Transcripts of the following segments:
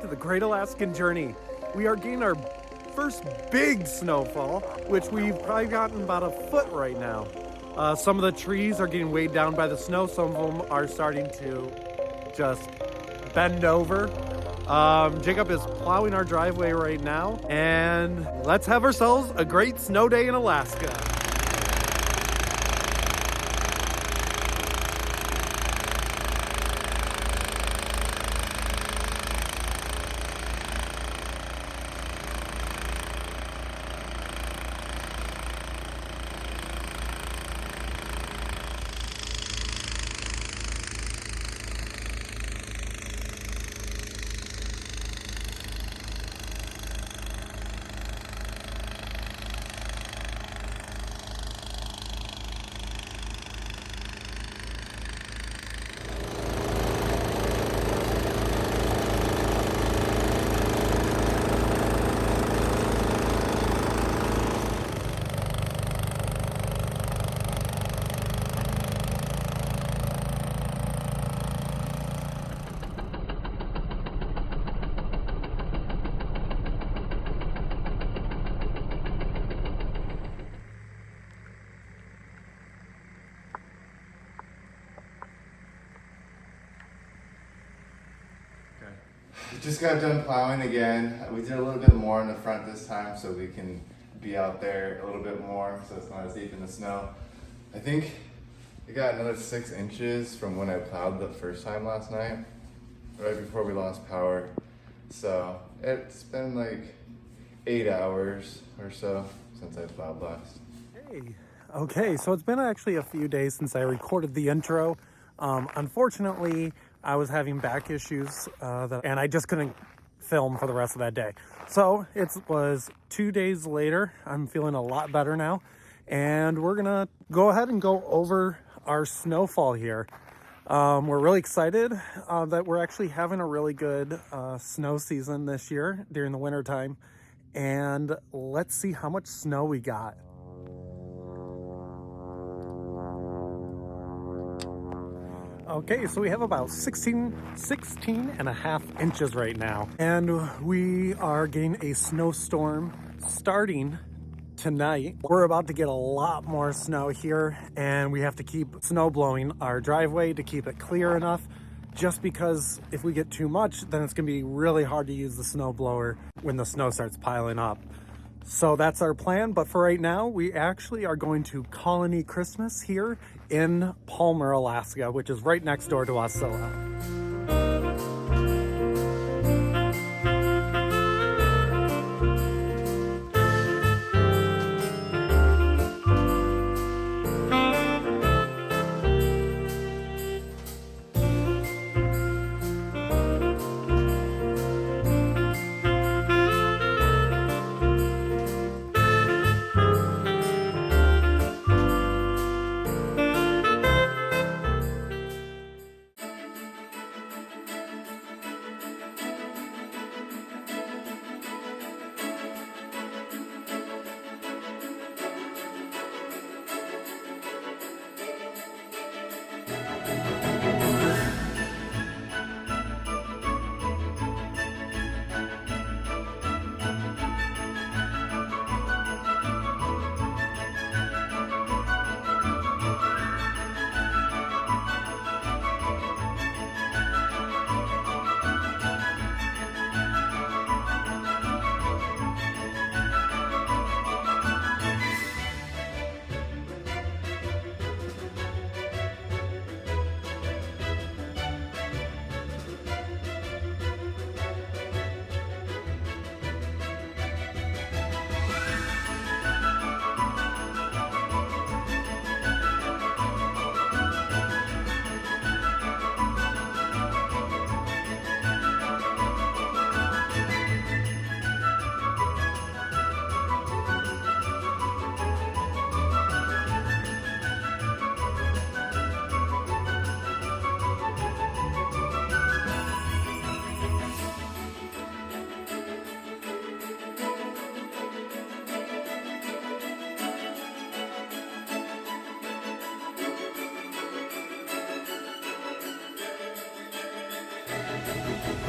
to the Great Alaskan Journey. We are getting our first big snowfall, which we've probably gotten about a foot right now. Some of the trees are getting weighed down by the snow. Some of them are starting to just bend over. Jacob is plowing our driveway right now, and let's have ourselves a great snow day in Alaska. We just got done plowing again. We did a little bit more in the front this time so we can be out there a little bit more so it's not as deep in the snow. I think we got another 6 inches from when I plowed the first time last night, right before we lost power. So it's been like 8 hours or so since I plowed last. Hey, okay, so it's been actually a few days since I recorded the intro. Unfortunately, I was having back issues and I just couldn't film for the rest of that day. So it was 2 days later. I'm feeling a lot better now. And we're gonna go ahead and go over our snowfall here. We're really excited that we're actually having a really good snow season this year during the winter time. And let's see how much snow we got. Okay, so we have about 16 and a half inches right now. And we are getting a snowstorm starting tonight. We're about to get a lot more snow here, and we have to keep snow blowing our driveway to keep it clear enough, just because if we get too much, then it's gonna be really hard to use the snow blower when the snow starts piling up. So that's our plan, but for right now, we actually are going to Colony Christmas here in Palmer, Alaska, which is right next door to Wasilla.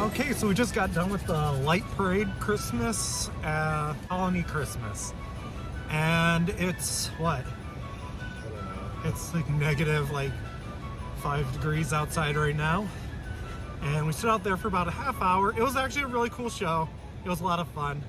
Okay, so we just got done with the light parade Christmas, Colony Christmas. And it's what? I don't know. It's like negative like 5 degrees outside right now. And we stood out there for about a half hour. It was actually a really cool show. It was a lot of fun.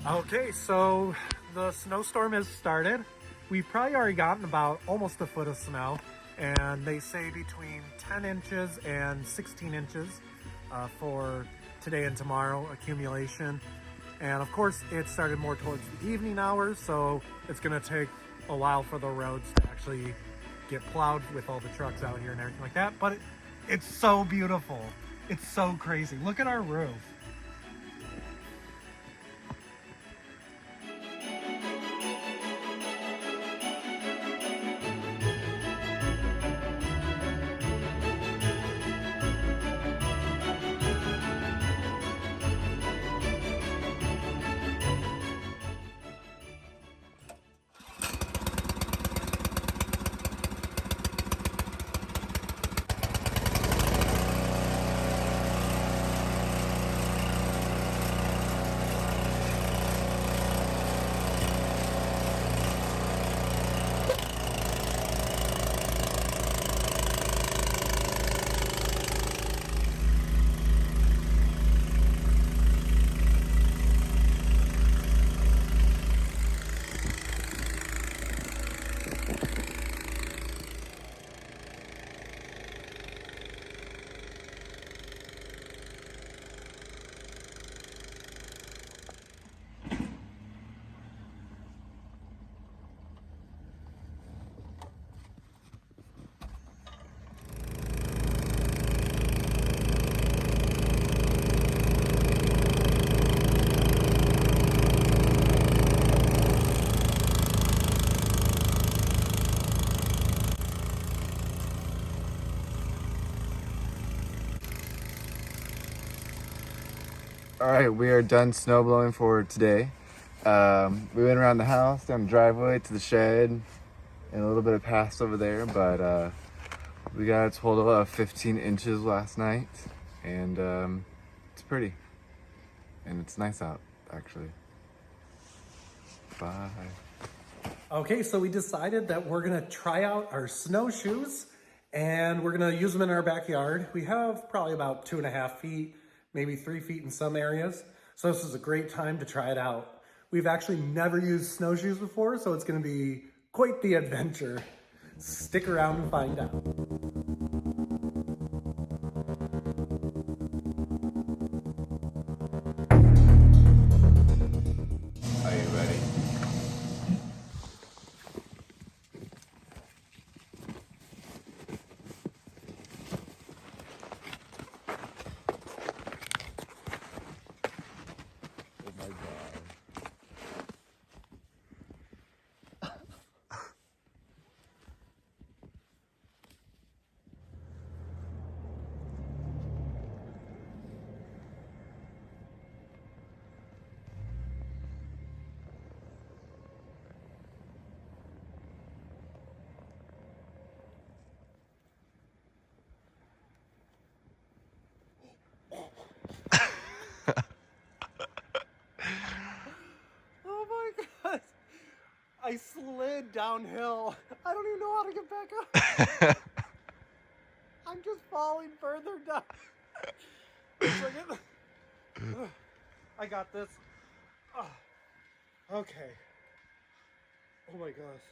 Okay, so the snowstorm has started. We've probably already gotten about almost a foot of snow, and they say between 10 inches and 16 inches for today and tomorrow accumulation. And of course, it started more towards the evening hours, so it's gonna take a while for the roads to actually get plowed with all the trucks out here and everything like that. But it's so beautiful. It's so crazy. Look at our roof. All right, we are done snow blowing for today. We went around the house, down the driveway to the shed, and a little bit of pass over there, but we got a total of 15 inches last night, and it's pretty. And it's nice out, actually. Bye. Okay, so we decided that we're gonna try out our snowshoes and we're gonna use them in our backyard. We have probably about 2.5 feet, maybe 3 feet in some areas. So this is a great time to try it out. We've actually never used snowshoes before, so it's gonna be quite the adventure. Stick around and find out. Are you ready? Oh my God. Oh my God. I slid downhill. I don't even know how to get back up. I'm just falling further down. I got this. Okay. Oh my gosh.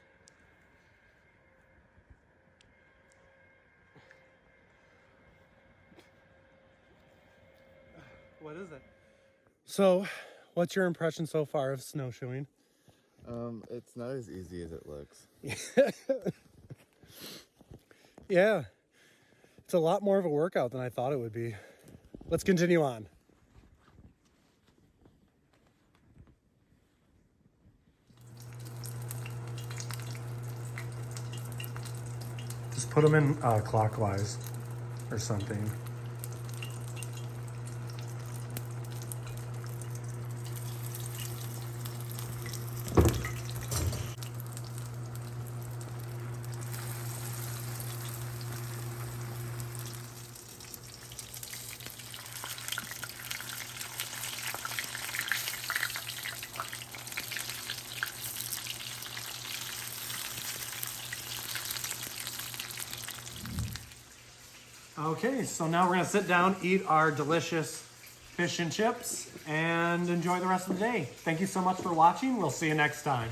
What is it? So, what's your impression so far of snowshoeing? It's not as easy as it looks. Yeah, it's a lot more of a workout than I thought it would be. Let's continue on. Just put them in clockwise or something. Okay, so now we're gonna sit down, eat our delicious fish and chips, and enjoy the rest of the day. Thank you so much for watching. We'll see you next time.